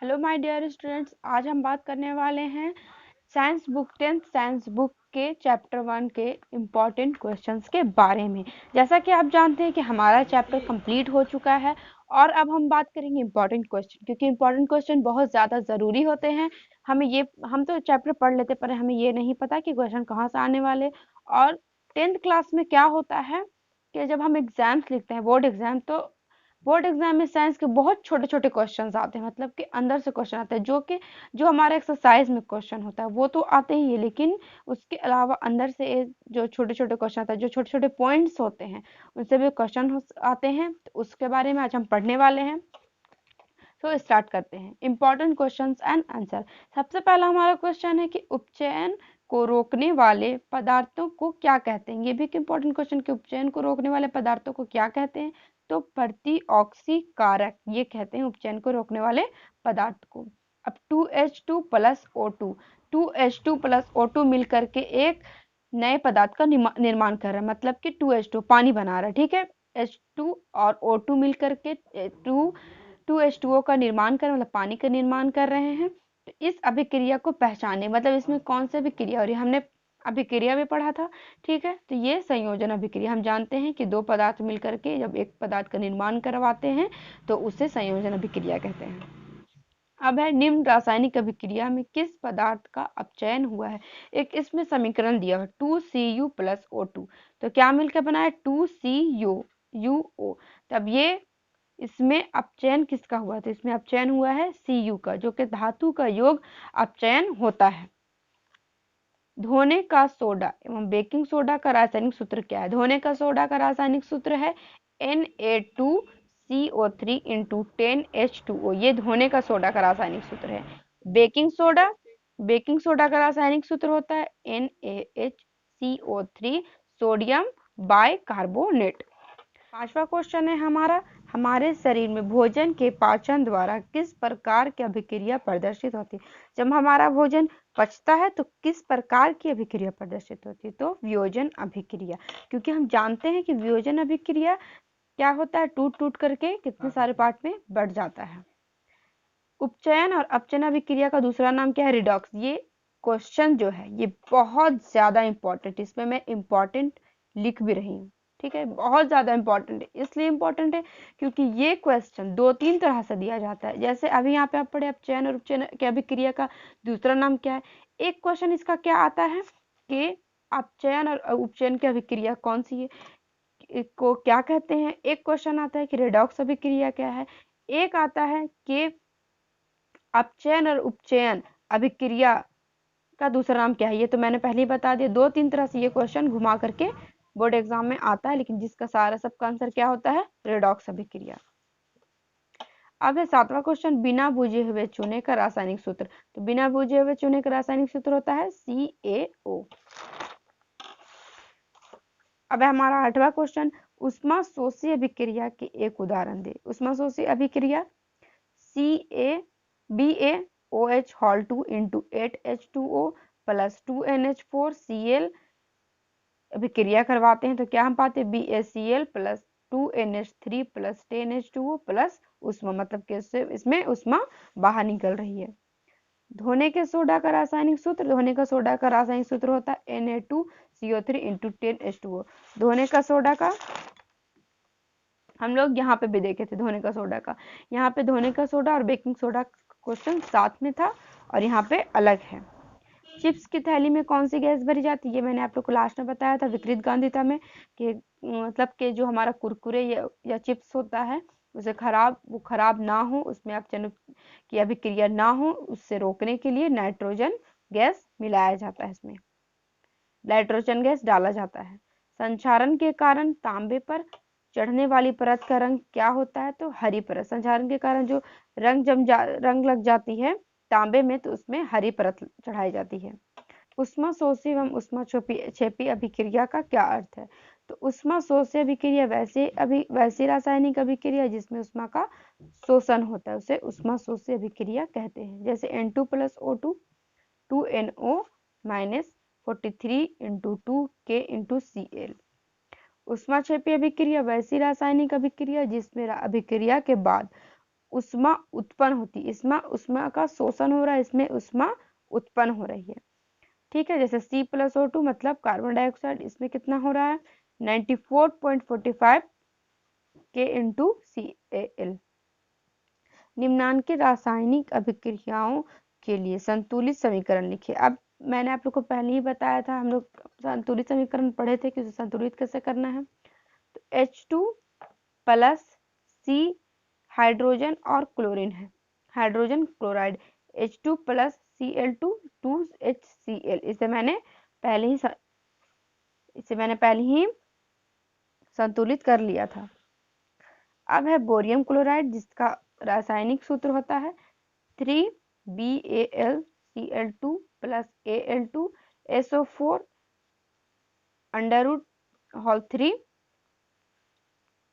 Hello my dear students, आज हम बात करने वाले हैं science book 10th science book के चैप्टर 1 के इम्पॉर्टेंट क्वेश्चंस के बारे में। जैसा कि आप जानते हैं कि हमारा चैप्टर कंप्लीट हो चुका है और अब हम बात करेंगे इम्पॉर्टेंट क्वेश्चन, क्योंकि इम्पॉर्टेंट क्वेश्चन बहुत ज़्यादा ज़रूरी होते हैं। हम तो चैप्टर पढ़ लेते पर हमें ये नहीं पता कि क्वेश्चन कहाँ से आने वाले। और 10th क्लास में क्या होता है कि जब हम एग्जाम्स लिखते हैं बोर्ड एग्जाम में साइंस के बहुत छोटे छोटे क्वेश्चंस आते हैं, मतलब कि अंदर से क्वेश्चन आते हैं जो हमारे एक्सरसाइज में क्वेश्चन होता है वो तो आते ही है, लेकिन उसके अलावा अंदर से जो छोटे छोटे क्वेश्चन आते हैं, जो छोटे छोटे पॉइंट्स होते हैं, उनसे भी क्वेश्चन आते हैं। तो उसके बारे में आज हम पढ़ने वाले हैं। तो स्टार्ट करते हैं इंपॉर्टेंट क्वेश्चंस एंड आंसर। सबसे पहला हमारा क्वेश्चन है कि उपचयन को रोकने वाले पदार्थों को क्या कहते हैं। ये भी एक इंपॉर्टेंट क्वेश्चन कि उपचयन को रोकने वाले पदार्थों को क्या कहते हैं। तो प्रतिऑक्सीकारक ये कहते हैं उपचयन को रोकने वाले पदार्थ को। अब 2H2 plus O2 2H2 plus O2 मिल करके एक नए पदार्थ का निर्माण कर रहा है, मतलब कि 2H2 पानी बना रहा है। ठीक है, H2 और O2 मिल करके 2H2O का निर्माण कर, मतलब पानी का निर्माण कर रहे हैं। तो इस अभिक्रिया को पहचाने, मतलब इसमें कौन सी अभिक्रिया हो रही है, हमने अभिक्रिया भी पढ़ा था। ठीक है, तो ये संयोजन अभिक्रिया, हम जानते हैं कि दो पदार्थ मिलकर के जब एक पदार्थ का निर्माण करवाते हैं तो उसे संयोजन अभिक्रिया कहते हैं। अब है निम्न रासायनिक अभिक्रिया में किस पदार्थ का अपचयन हुआ है। एक इसमें समीकरण दिया है 2Cu प्लस O2, तो क्या मिलकर बना है 2CuO। तब ये इसमें अपचयन किसका हुआ, तो इसमें अपचयन हुआ है Cu का, जो कि धातु का योग अपचयन होता है। धोने का सोडा एवं बेकिंग सोडा का रासायनिक सूत्र क्या है। धोने का सोडा का रासायनिक सूत्र है Na2CO3 इंटू 10H2O। ये धोने का सोडा का रासायनिक सूत्र है। बेकिंग सोडा का रासायनिक सूत्र होता है NaHCO3 सोडियम बाइकार्बोनेट। पांचवा क्वेश्चन है हमारा, हमारे शरीर में भोजन के पाचन द्वारा किस प्रकार की अभिक्रिया प्रदर्शित होती है। जब हमारा भोजन पचता है तो किस प्रकार की अभिक्रिया प्रदर्शित होती है, तो वियोजन अभिक्रिया। क्योंकि हम जानते हैं कि वियोजन अभिक्रिया क्या होता है, टूट टूट करके कितने सारे पार्ट में बढ़ जाता है। उपचयन और अपचयन अभिक्रिया का दूसरा नाम क्या है, रिडॉक्स। ये क्वेश्चन जो है ये बहुत ज्यादा इंपॉर्टेंट, इसमें मैं इंपॉर्टेंट लिख भी रही हूँ। ठीक है, बहुत ज्यादा इंपॉर्टेंट है। इसलिए इंपॉर्टेंट है क्योंकि ये क्वेश्चन दो तीन तरह से दिया जाता है। जैसे अभी यहाँ पे आप पढ़े अपचयन और उपचयन की अभिक्रिया का दूसरा नाम क्या है। एक क्वेश्चन इसका क्या आता है कि अपचयन और उपचयन की अभिक्रिया कौन सी है, को क्या कहते हैं। एक क्वेश्चन आता है कि रेडॉक्स अभिक्रिया क्या है। एक आता है कि अपचयन और उपचयन अभिक्रिया का दूसरा नाम क्या है। ये तो मैंने पहले ही बता दिया। दो तीन तरह से ये क्वेश्चन घुमा करके बोर्ड एग्जाम में आता है, लेकिन जिसका सारा सबका आंसर क्या होता है, रेडॉक्स अभिक्रिया। अब है सातवां क्वेश्चन, बिना बुझे हुए चूने का रासायनिक सूत्र। तो बिना बुझे हुए चूने का रासायनिक सूत्र होता है CaO। अब है हमारा आठवां क्वेश्चन, उष्मा शोषी अभिक्रिया के एक उदाहरण दे। उष्मा शोषी अभिक्रिया CaBaOH hall 2 into 8H2O plus 2NH4Cl अभिक्रिया करवाते हैं। तो क्या हम पाते हैं, BaCl plus 2NH3 plus 10H2O plus उष्मा, मतलब कि इसमें उष्मा बाहर निकल रही है। धोने के सोडा का रासायनिक सूत्र, धोने का सोडा का रासायनिक सूत्र होता है Na2CO3 इंटू 10H2O। धोने का सोडा का हम लोग यहाँ पे भी देखे थे, धोने का सोडा का। यहाँ पे धोने का सोडा और बेकिंग सोडा क्वेश्चन साथ में था और यहाँ पे अलग है। चिप्स की थैली में कौन सी गैस भरी जाती है, ये मैंने आप लोग को लास्ट में बताया था विकृत गांधिता में, कि मतलब कि जो हमारा कुरकुरे या चिप्स होता है उसे वो खराब ना हो, उसमें अपचयन की अभिक्रिया ना हो, उससे रोकने के लिए नाइट्रोजन गैस मिलाया जाता है, इसमें नाइट्रोजन गैस डाला जाता है। संक्षारण के कारण तांबे पर चढ़ने वाली परत का रंग क्या होता है, तो हरी परत। संक्षारण के कारण जो रंग लग जाती है तांबे में, तो उसमें हरी परत चढ़ाई जाती है। उष्मा शोषी एवं उष्मा छेपी अभिक्रिया का क्या अर्थ है, तो उष्मा शोषी अभिक्रिया वैसी रासायनिक अभिक्रिया जिसमें उष्मा का शोषण होता है, उसे उष्मा शोषी अभिक्रिया कहते हैं। जैसे N2 plus O2 2NO minus 43 into 2K into Cl। उष्मा छेपी अभिक्रिया वैसी रासायनिक अभिक्रिया जिसमें अभिक्रिया के बाद उष्मा उत्पन्न होती है, इसमें उष्मा का शोषण हो रहा है, इसमें उष्मा उत्पन्न हो रही है। ठीक है, जैसे C+O2 मतलब कार्बन डाइऑक्साइड, इसमें कितना हो रहा है 94.45 K इंटू CaL। निम्नांकित रासायनिक अभिक्रियाओं के लिए संतुलित समीकरण लिखिए। अब मैंने आप लोग को पहले ही बताया था, हम लोग संतुलित समीकरण पढ़े थे कि उसे संतुलित कैसे करना है। तो H2 प्लस C हाइड्रोजन और क्लोरीन है, hydrogen chloride, H2 plus Cl2 2HCl। इसे मैंने पहले ही संतुलित कर लिया था। अब है बोरियम क्लोराइड, जिसका रासायनिक सूत्र होता है 3BaLCl2 plus Al2 SO4 √3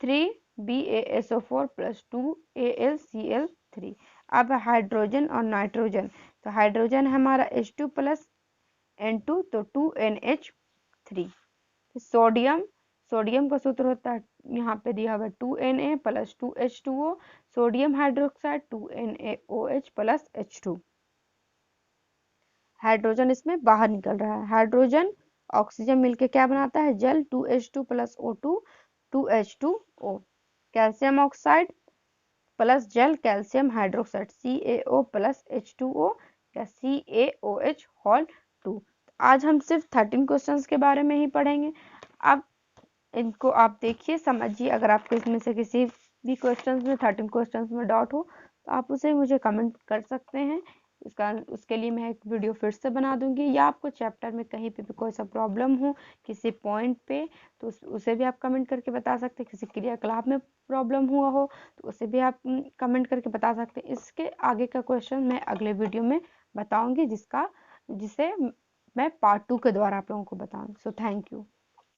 3BaSO4 plus 2AlCl3। अब हाइड्रोजन और नाइट्रोजन, तो हाइड्रोजन हमारा H2 प्लस N2 तो 2NH3। सोडियम का सूत्र होता है, यहाँ पे दिया हुआ 2Na plus 2H2O, sodium hydroxide 2NaOH plus H2। Hydrogen इसमें बाहर निकल रहा है, हाइड्रोजन ऑक्सीजन मिलके क्या बनाता है जल 2H2 plus O2 2H2O। Calcium oxide plus जल calcium hydroxide CaO plus H2O या CaOH होल 2। आज हम सिर्फ 13 क्वेश्चंस के बारे में ही पढ़ेंगे। अब इनको आप देखिए, समझिए। अगर आपको इसमें से किसी भी क्वेश्चंस में 13 क्वेश्चंस में डाउट हो तो आप उसे मुझे कमेंट कर सकते हैं। उसके लिए मैं एक वीडियो फिर से बना दूंगी, या आपको चैप्टर में कहीं पे भी कोई सा प्रॉब्लम हो किसी पॉइंट पे तो उसे भी आप कमेंट करके बता सकते हैं। किसी क्रियाकलाप में प्रॉब्लम हुआ हो तो उसे भी आप कमेंट करके बता सकते हैं। इसके आगे का क्वेश्चन मैं अगले वीडियो में बताऊंगी, जिसे मैं पार्ट 2 के द्वारा आप लोगों को बताऊंगी। So thank you.